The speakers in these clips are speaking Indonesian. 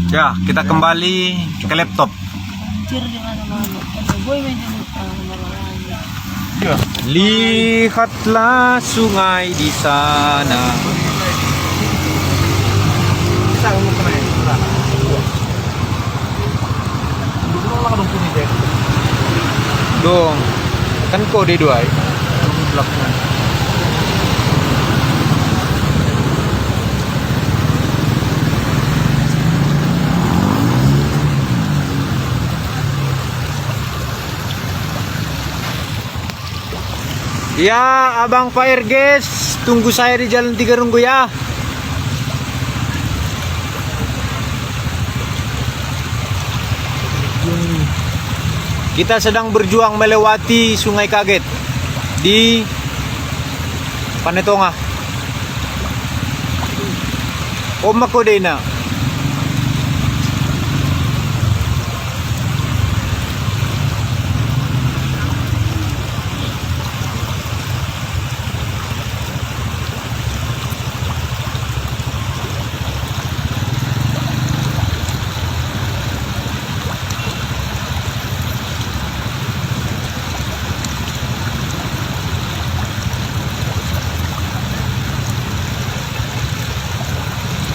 Ya, kita kembali ke laptop. Ya. Lihatlah sungai di sana. Dong, kan kode dua. Ya, Abang Pak Erges, tunggu saya di Jalan Tiga Runggu ya. Kita sedang berjuang melewati Sungai Kaget di Panetonga. Oma Kodena.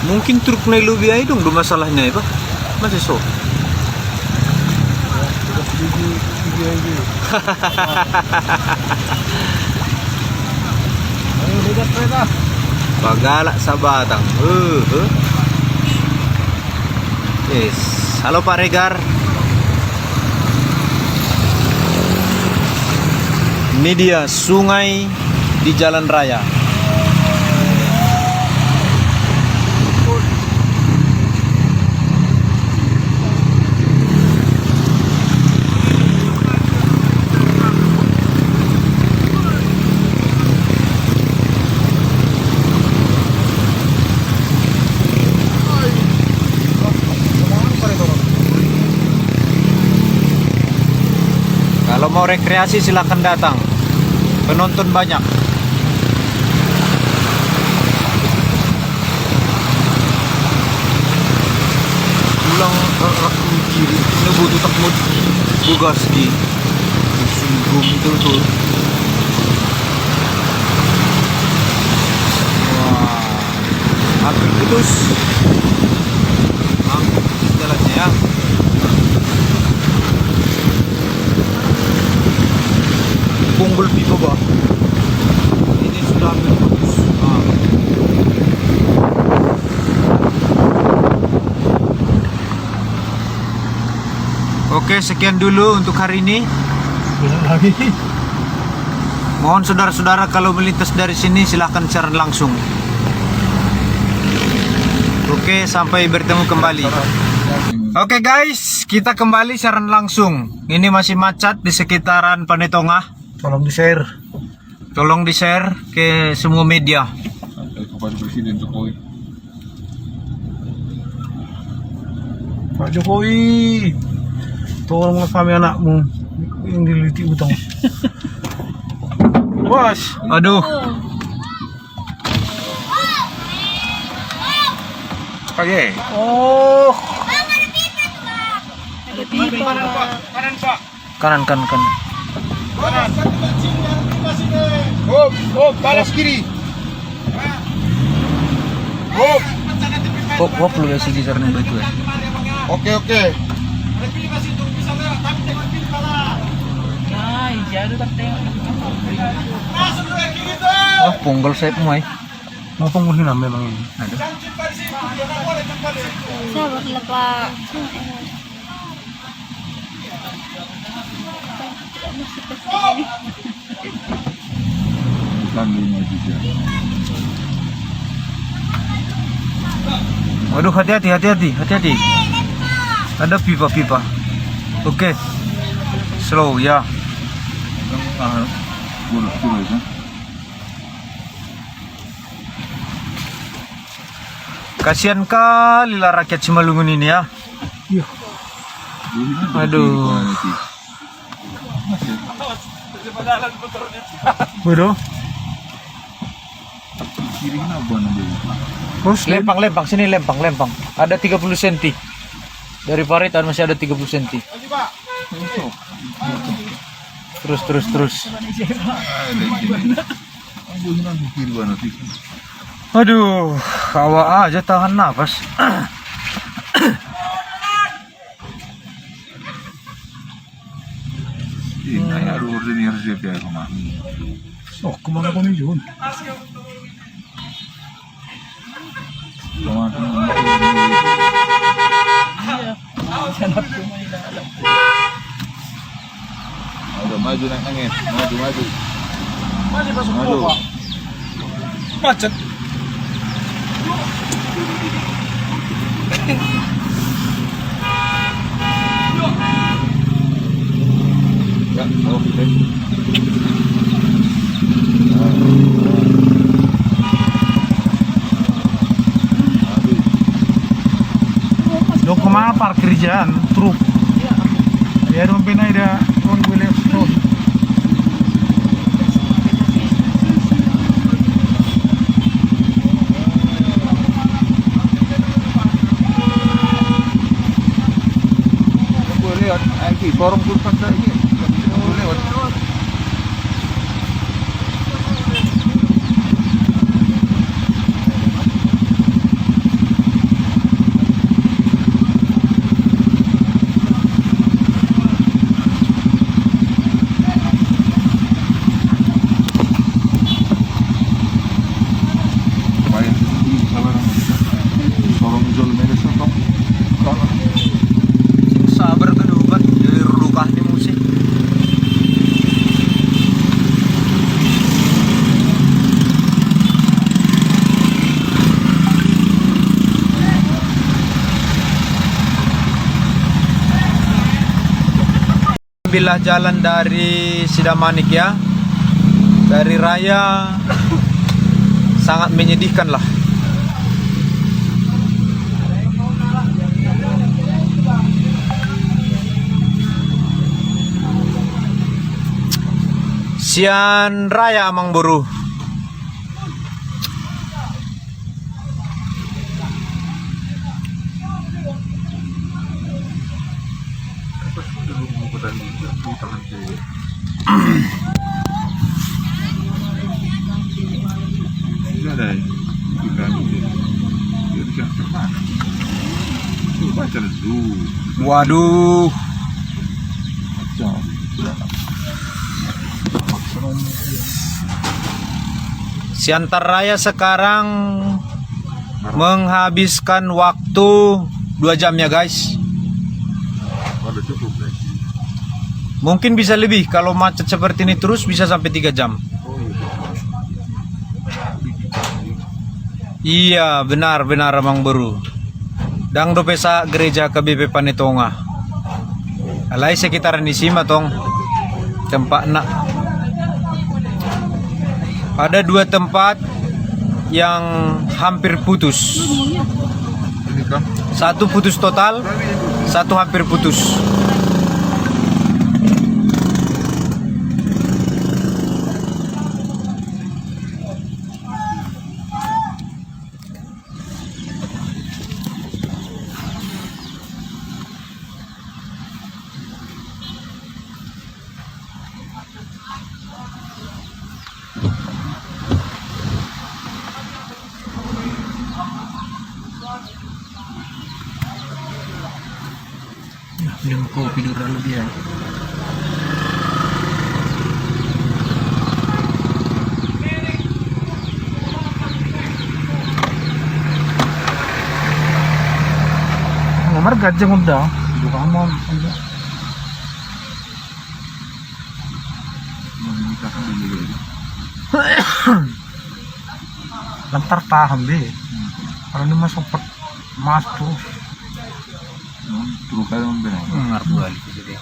Mungkin truk naik lebih aja dong, masalahnya ya Pak. Masih so. Pagalak Sabatang. Yes. Halo Pak Regar. Ini dia sungai di jalan raya. Kalau mau rekreasi silahkan datang. Penonton banyak. Pulang kiri. Ini butuh takut bugas di sungguh betul. Wah, hampir putus. Hampir putus jalannya ya. Punggul pipa Pak. Ini sudah hampir putus. Oke, sekian dulu untuk hari ini. Lagi. Mohon saudara-saudara kalau melintas dari sini silahkan siaran langsung. Oke, sampai bertemu kembali. Oke guys, kita kembali siaran langsung. Ini masih macet di sekitaran Panetonga. Tolong di-share. Tolong di-share ke semua media. Kepada Presiden Jokowi. Pak Jokowi, tolonglah kami anakmu yang diliti utang. Bos, Aduh, Oke. oh, kanan. Balas kiri. Kok perlu ya sih sarang itu ya? Oke. Oh, punggol saya pemai. mau pengurusin memang ini. Aduh. Sabarlah Pak. Lambungnya juga. Waduh, hati-hati. Ada pipa. Oke. Slow ya. Buruk ya. Kasihan kali lah rakyat Simalungun ini ya. Iya. Aduh. Waduh. Kiri kenapa nanti? Bos, Lempang sini lempang. Ada 30 cm. Dari paritan masih ada 30 cm. Terus. Aduh, awak aja tahan nafas. Ini ya ordinary sih ya kemana? Oh, kemana kau nih Jun? Udah maju naik angin, maju. Macet. Ya, oke. Lo kemana parkir jalan truk? Ya dong pinai dah. Orang boleh stop. Boleh lewat, lagi korong kurpan lagi. Boleh lewat. Sabar ka dugan, dilirulukah ni musik. Ambillah jalan dari Sidamanik ya. Dari raya sangat menyedihkan lah. Sian raya Amang Buru. Ada ikan ikan kemana? Tuh baca dulu. Waduh. Siantar Raya sekarang menghabiskan waktu 2 jam ya guys. Ada cukup deh. Mungkin bisa lebih kalau macet seperti ini terus bisa sampai 3 jam. Iya benar Amang Buru. Dang do pesa gereja KBP Panetonga. Alai sekitaran di sini tong tempat nak. Ada 2 tempat yang hampir putus. Ini kan? Satu putus total, satu hampir putus. Minum kopi dulu lebih ya. Nomor gajah udah, bukan mau. Lantar tahan deh. Kalau ini masuk mas tuh. Terus kalian benar. Ngarep balik jadi.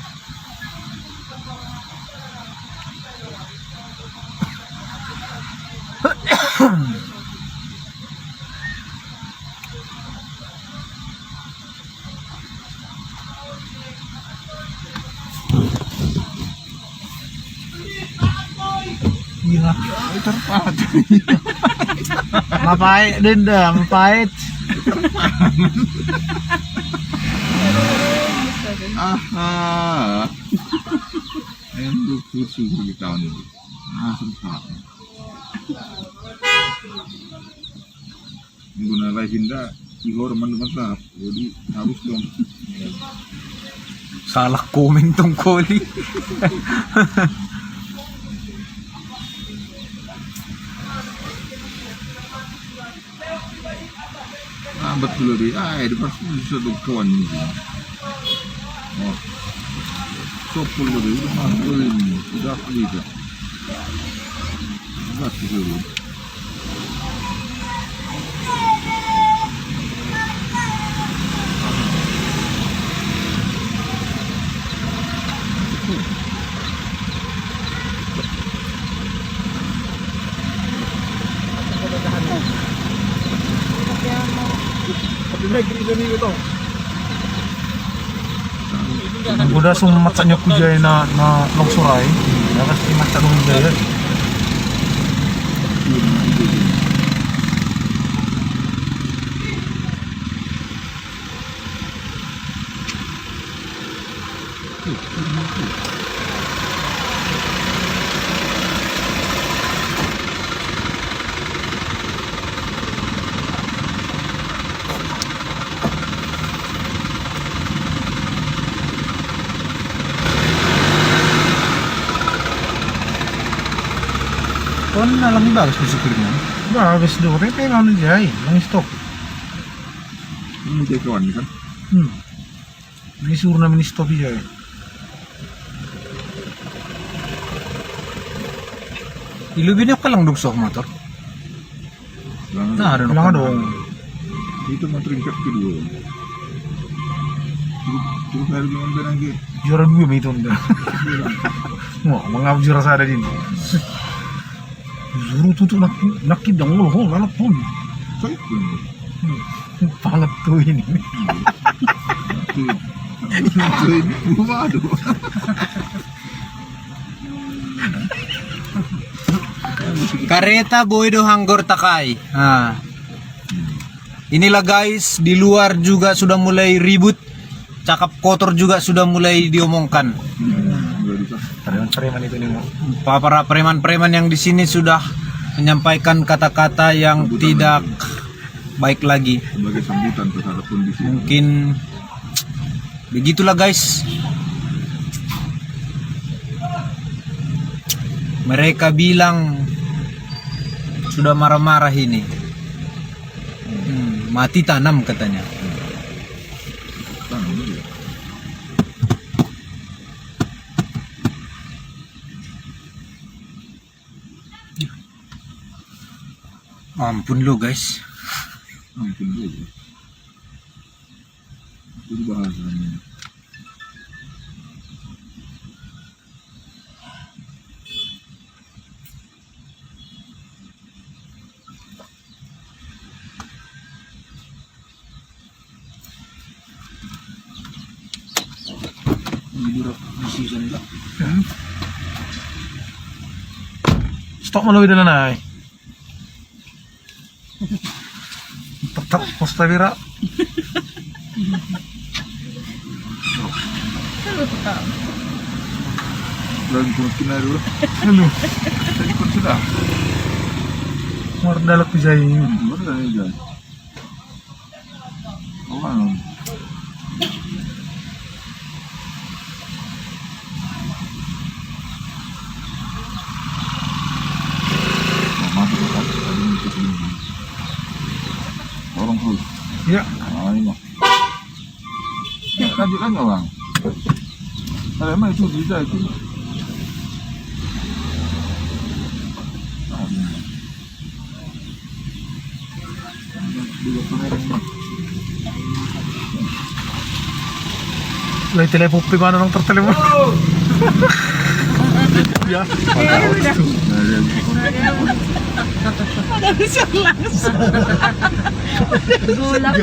Gila. Terpahat. Mapait din dah, mapait. Ah. Ayan, susu di tahun ini. Sempat. Guna Hinda, Igor mantap. Jadi habis dong. Salah komen tong koli. Betul di di pas bisa kawan ini. Oh. Sopul lebih udah mantul ini. Udah bisa. Udah dulu. Udah sumat sa ku jay na longsoray. Kasi matanong jay. Kung na lang iba, gusto ko rin. Bagus do, tapi ano jay, lang stop. Ini kayak kawan kan? May sur namin stop jay. Ilubin ka lang dugso motor. Nah, ada Kailangan dong. Itu mau tingkat kedua. Terus hari gimana lagi? Juara dua may ito nda. Mo, mga juara sa ada din. Zuru tutu nakid dong lo, lalap pun. Saya pun. Palat tuh ini. Itu ini rumah aduh. Kareta boy do hanggor takai. Nah. Inilah guys, di luar juga sudah mulai ribut. Cakap kotor juga sudah mulai diomongkan. Preman itu nih mo. Para preman-preman yang di sini sudah menyampaikan kata-kata yang tidak baik lagi. Sebagai sambutan terhadap kondisi. Mungkin begitulah guys. Mereka bilang sudah marah-marah ini. Mati tanam katanya. Ampun lo guys. Ampun dulu. Itu bahasanya. Stop mo na na. Tetap posta bira. Lagi kena dulu. Halo. Tadi pun sudah. Mardalak jay. Mana nih guys? Oh, orang terus. Ya. Ah, ini mah. Ya, lanjut kan bang? Ada mah itu bisa itu. Lai telepon pribadi nang tertelepon. Ya. Ada bisa langsung. Gulak.